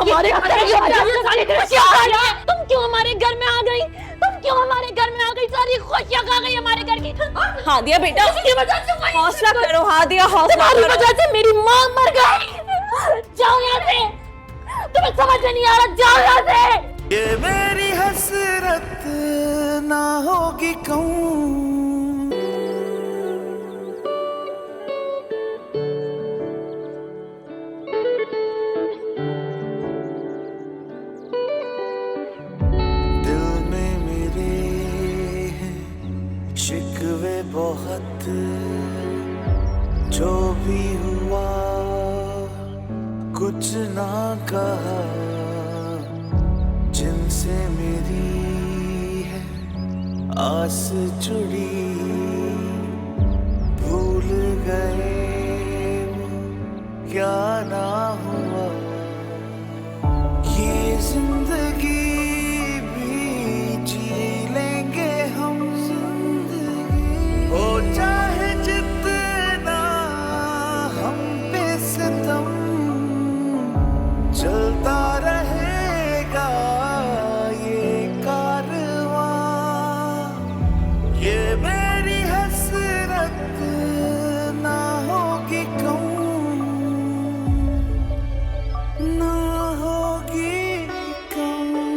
हमारे घर में तुम क्यों हमारे घर में आ गई? तुम क्यों हमारे घर में आ गई? सारी खुशियां खा गई हमारे घर की। हादिया बेटा, उसकी वजह से हौसला करो हादिया, हौसला तुम्हारी करो। वजह से मेरी माँ मर गई। जाओ यहाँ से, तुम्हें समझ नहीं आ रहा, जाओ यहाँ से। ये मेरी हसरत ना होगी कहूँ, दिल में मेरे हैं शिकवे बहुत, जो भी हुआ कुछ ना कहा, जिनसे मेरी है आस जुड़ी, भूल गए वो क्या ना हुआ। ये जिंदगी भी जी लेंगे हम, जिंदगी हो चाहे जितना हम पे सितम, चलता रहेगा ये कारवां। ये मेरी हसरत ना होगी कहूँ, ना होगी कहूँ।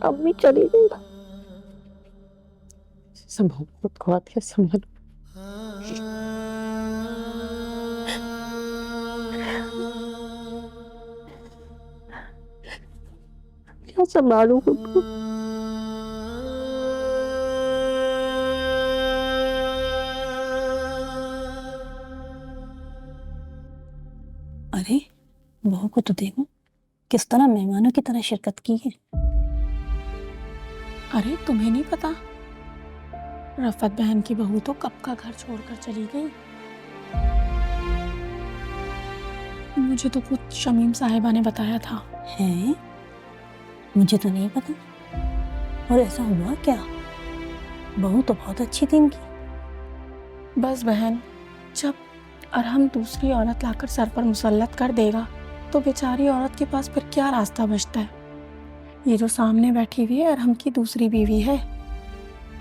अम्मी चली गई। संभालो खुद को हादिया, संभालो। क्या संभालूं खुद को? अरे बहू को तो देखो, किस तरह मेहमानों की तरह शिरकत की है। अरे तुम्हें नहीं पता, रफत बहन की बहू तो कब का घर छोड़कर चली गई। मुझे तो खुद शमीम साहिबा ने बताया था। हैं? मुझे तो नहीं पता। और ऐसा हुआ क्या? बहू तो बहुत अच्छी थी इनकी। बस बहन, जब अरहम दूसरी औरत लाकर सर पर मुसल्लत कर देगा तो बेचारी औरत के पास फिर क्या रास्ता बचता है। ये जो सामने बैठी हुई है अरहम की दूसरी बीवी है।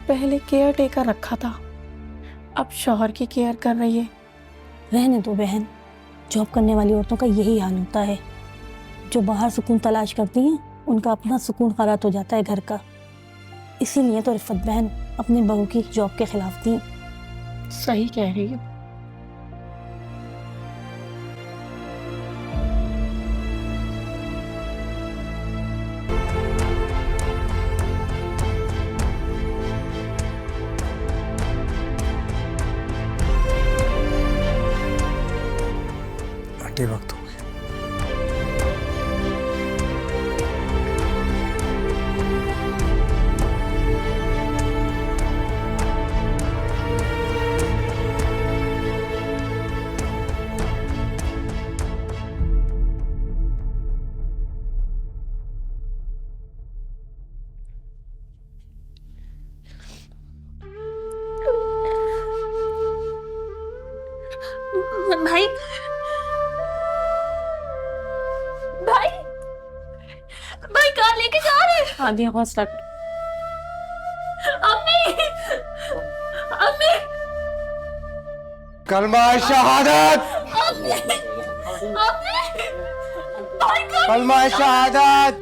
पहले केयर टेकर रखा था, अब शौहर की केयर कर रही है। रहने दो बहन, जॉब करने वाली औरतों का यही हाल होता है। जो बाहर सुकून तलाश करती हैं उनका अपना सुकून खराब हो जाता है घर का। इसीलिए तो रिफत बहन अपनी बहू की जॉब के खिलाफ थी। सही कह रही हो। आटे वक्त हो गया। भाई, भाई, भाई कहाँ लेके जा रहे हैं? हादिया हौसला करो। अम्मी, अम्मी, कलमा शहादत, अम्मी, अम्मी, भाई कहाँ? कलमा शहादत।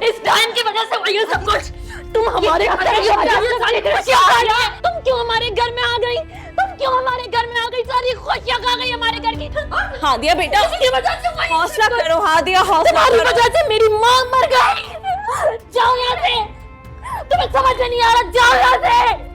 इस डायन की वजह से हुआ ये सब कुछ। तुम हमारे घर में तुम क्यों हमारे घर में आ गई? तुम क्यों हमारे घर में आ गई? सारी खुशियां खा गई हमारे घर की। हादिया बेटा हौसला करो, हादिया हौसला तुम्हारी करो। वजह से मेरी माँ मर गई। जाओ यहाँ से, तुम्हें समझ में नहीं आ रहा, जाओ यहाँ से।